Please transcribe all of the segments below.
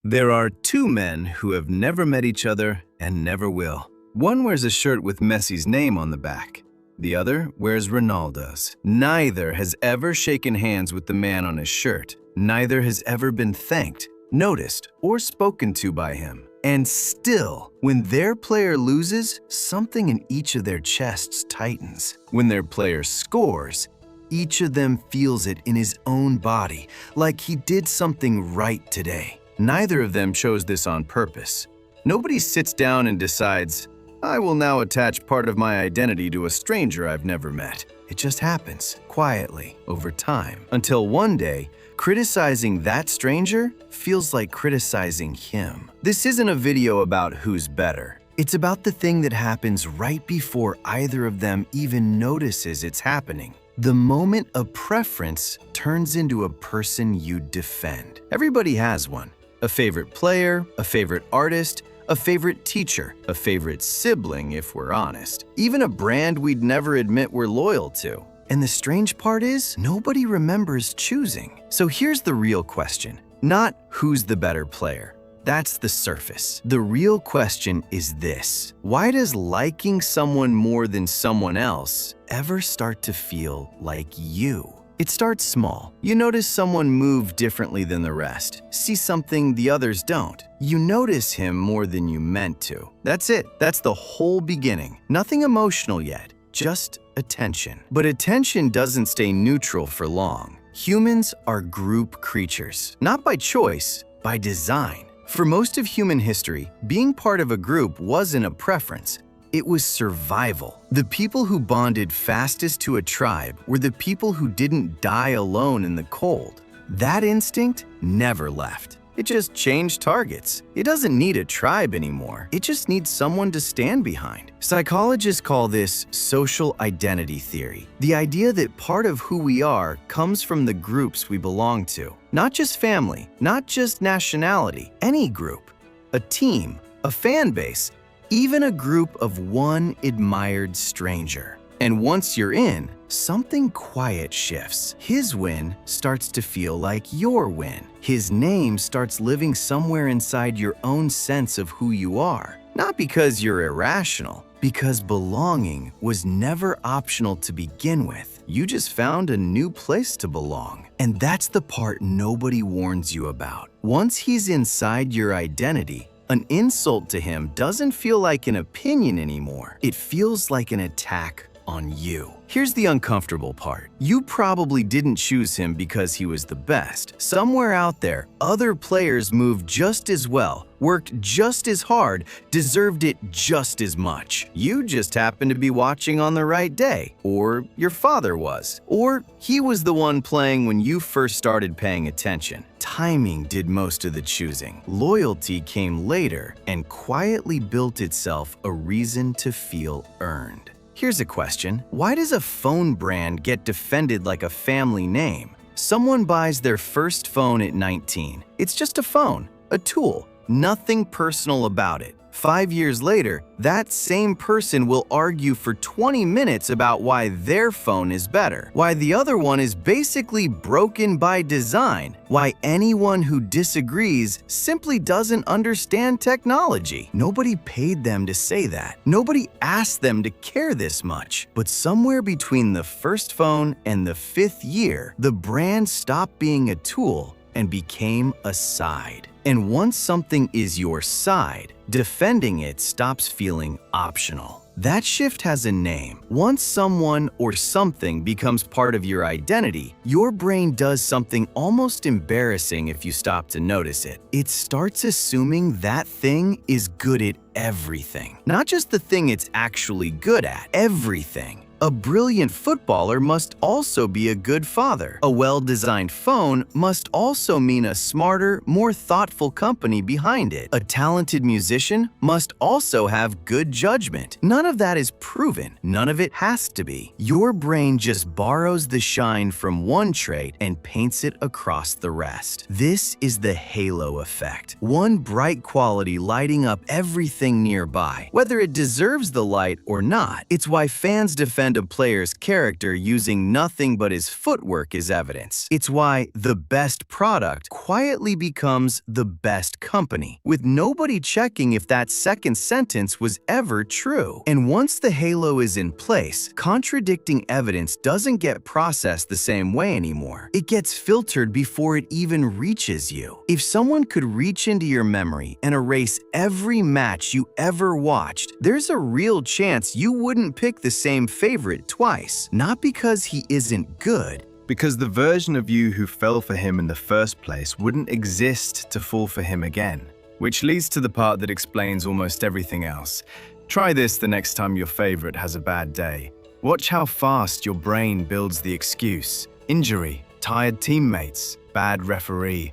There are two men who have never met each other and never will. One wears a shirt with Messi's name on the back. The other wears Ronaldo's. Neither has ever shaken hands with the man on his shirt. Neither has ever been thanked, noticed, or spoken to by him. And still, when their player loses, something in each of their chests tightens. When their player scores, each of them feels it in his own body, like he did something right today. Neither of them chose this on purpose. Nobody sits down and decides, I will now attach part of my identity to a stranger I've never met. It just happens, quietly, over time, until one day, criticizing that stranger feels like criticizing him. This isn't a video about who's better. It's about the thing that happens right before either of them even notices it's happening. The moment a preference turns into a person you defend. Everybody has one. A favorite player, a favorite artist, a favorite teacher, a favorite sibling if we're honest. Even a brand we'd never admit we're loyal to. And the strange part is, nobody remembers choosing. So here's the real question. Not who's the better player. That's the surface. The real question is this. Why does liking someone more than someone else ever start to feel like you? It starts small. You notice someone move differently than the rest, see something the others don't. You notice him more than you meant to. That's it. That's the whole beginning. Nothing emotional yet, just attention. But attention doesn't stay neutral for long. Humans are group creatures, not by choice, by design. For most of human history, being part of a group wasn't a preference. It was survival. The people who bonded fastest to a tribe were the people who didn't die alone in the cold. That instinct never left. It just changed targets. It doesn't need a tribe anymore. It just needs someone to stand behind. Psychologists call this social identity theory. The idea that part of who we are comes from the groups we belong to. Not just family, not just nationality, any group, a team, a fan base, even a group of one admired stranger. And once you're in, something quiet shifts. His win starts to feel like your win. His name starts living somewhere inside your own sense of who you are. Not because you're irrational, because belonging was never optional to begin with. You just found a new place to belong. And that's the part nobody warns you about. Once he's inside your identity, an insult to him doesn't feel like an opinion anymore. It feels like an attack on you. Here's the uncomfortable part. You probably didn't choose him because he was the best. Somewhere out there, other players moved just as well, worked just as hard, deserved it just as much. You just happened to be watching on the right day, or your father was, or he was the one playing when you first started paying attention. Timing did most of the choosing. Loyalty came later and quietly built itself a reason to feel earned. Here's a question. Why does a phone brand get defended like a family name? Someone buys their first phone at 19. It's just a phone, a tool, nothing personal about it. 5 years later, that same person will argue for 20 minutes about why their phone is better, why the other one is basically broken by design, why anyone who disagrees simply doesn't understand technology. Nobody paid them to say that. Nobody asked them to care this much. But somewhere between the first phone and the 5th year, the brand stopped being a tool and became a side. And once something is your side, defending it stops feeling optional. That shift has a name. Once someone or something becomes part of your identity, your brain does something almost embarrassing if you stop to notice it. It starts assuming that thing is good at everything. Not just the thing it's actually good at, everything. A brilliant footballer must also be a good father. A well-designed phone must also mean a smarter, more thoughtful company behind it. A talented musician must also have good judgment. None of that is proven. None of it has to be. Your brain just borrows the shine from one trait and paints it across the rest. This is the halo effect. One bright quality lighting up everything nearby, whether it deserves the light or not. It's why fans defend defend a player's character using nothing but his footwork as evidence. It's why the best product quietly becomes the best company, with nobody checking if that second sentence was ever true. And once the halo is in place, contradicting evidence doesn't get processed the same way anymore. It gets filtered before it even reaches you. If someone could reach into your memory and erase every match you ever watched, there's a real chance you wouldn't pick the same favorite twice. Not because he isn't good, because the version of you who fell for him in the first place wouldn't exist to fall for him again. Which leads to the part that explains almost everything else. Try this the next time your favorite has a bad day. Watch how fast your brain builds the excuse. Injury, tired teammates, bad referee.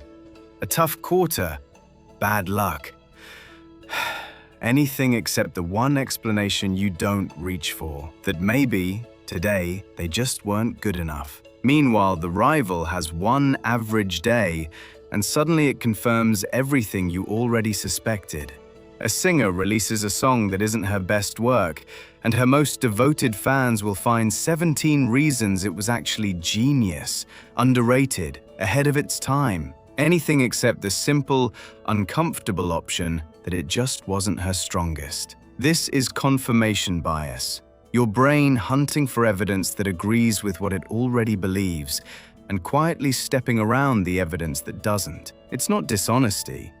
A tough quarter, bad luck. Anything except the one explanation you don't reach for, that maybe, today, they just weren't good enough. Meanwhile, the rival has one average day, and suddenly it confirms everything you already suspected. A singer releases a song that isn't her best work, and her most devoted fans will find 17 reasons it was actually genius, underrated, ahead of its time. Anything except the simple, uncomfortable option that it just wasn't her strongest. This is confirmation bias. Your brain hunting for evidence that agrees with what it already believes, and quietly stepping around the evidence that doesn't. It's not dishonesty.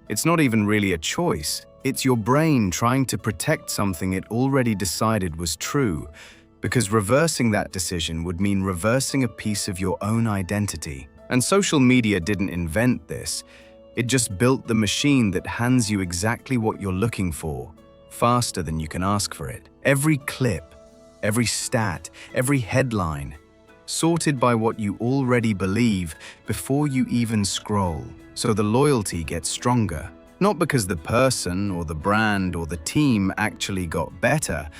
It's not even really a choice. It's your brain trying to protect something it already decided was true, because reversing that decision would mean reversing a piece of your own identity. And social media didn't invent this. It just built the machine that hands you exactly what you're looking for, faster than you can ask for it. Every clip, every stat, every headline, sorted by what you already believe before you even scroll. So the loyalty gets stronger. Not because the person or the brand or the team actually got better,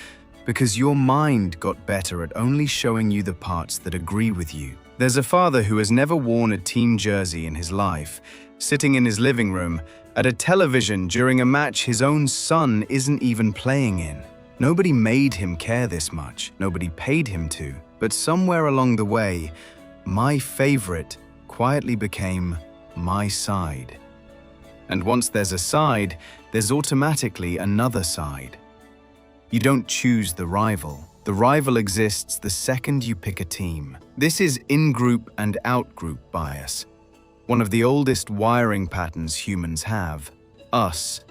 because your mind got better at only showing you the parts that agree with you. There's a father who has never worn a team jersey in his life, sitting in his living room at a television during a match his own son isn't even playing in. Nobody made him care this much, nobody paid him to, but somewhere along the way, my favorite quietly became my side. And once there's a side, there's automatically another side. You don't choose the rival. The rival exists the second you pick a team. This is in-group and out-group bias, one of the oldest wiring patterns humans have. Us,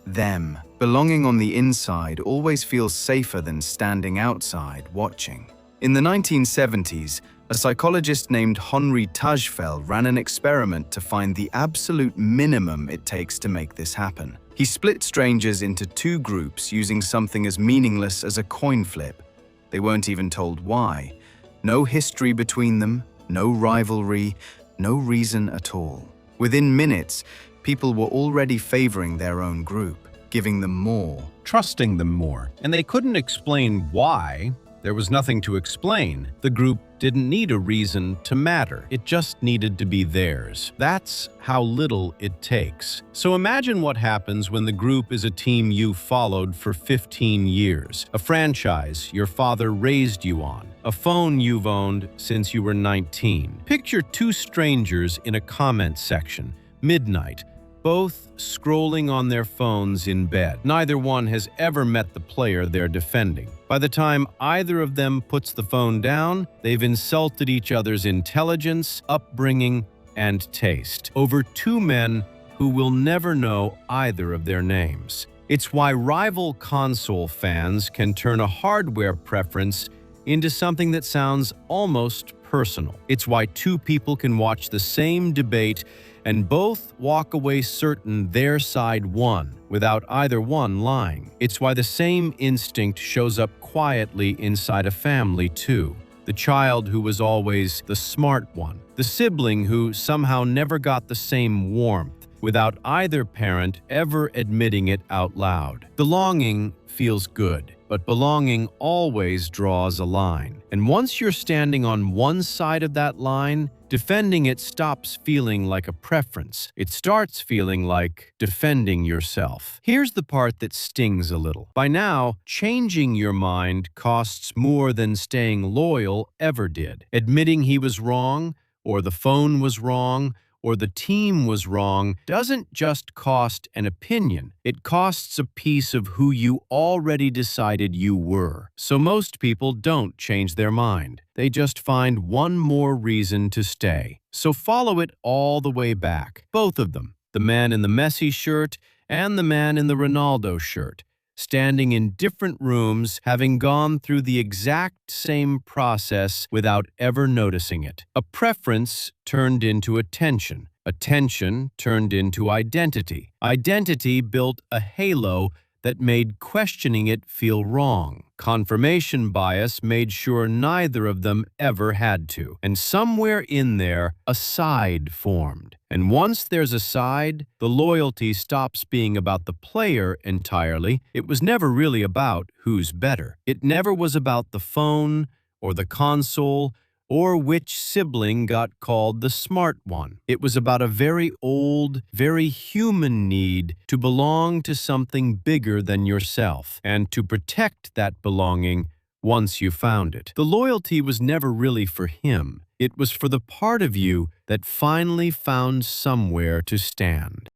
them. Belonging on the inside always feels safer than standing outside watching. In the 1970s, a psychologist named Henri Tajfel ran an experiment to find the absolute minimum it takes to make this happen. He split strangers into two groups using something as meaningless as a coin flip. They weren't even told why. No history between them, no rivalry, no reason at all. Within minutes, people were already favoring their own group, giving them more, trusting them more. And they couldn't explain why. There was nothing to explain. The group didn't need a reason to matter. It just needed to be theirs. That's how little it takes. So imagine what happens when the group is a team you followed for 15 years, a franchise your father raised you on, a phone you've owned since you were 19. Picture two strangers in a comment section, midnight, both scrolling on their phones in bed. Neither one has ever met the player they're defending. By the time either of them puts the phone down, they've insulted each other's intelligence, upbringing, and taste over two men who will never know either of their names. It's why rival console fans can turn a hardware preference into something that sounds almost personal. It's why two people can watch the same debate and both walk away certain their side won, without either one lying. It's why the same instinct shows up quietly inside a family too. The child who was always the smart one, the sibling who somehow never got the same warmth, without either parent ever admitting it out loud. The longing feels good. But belonging always draws a line. And once you're standing on one side of that line, defending it stops feeling like a preference. It starts feeling like defending yourself. Here's the part that stings a little. By now, changing your mind costs more than staying loyal ever did. Admitting he was wrong, or the phone was wrong, or the team was wrong doesn't just cost an opinion. It costs a piece of who you already decided you were. So most people don't change their mind. They just find one more reason to stay. So follow it all the way back. Both of them, the man in the Messi shirt and the man in the Ronaldo shirt, standing in different rooms, having gone through the exact same process without ever noticing it. A preference turned into attention. Attention turned into identity. Identity built a halo that made questioning it feel wrong. Confirmation bias made sure neither of them ever had to. And somewhere in there, a side formed. And once there's a side, the loyalty stops being about the player entirely. It was never really about who's better. It never was about the phone or the console or which sibling got called the smart one. It was about a very old, very human need to belong to something bigger than yourself and to protect that belonging once you found it. The loyalty was never really for him. It was for the part of you that finally found somewhere to stand.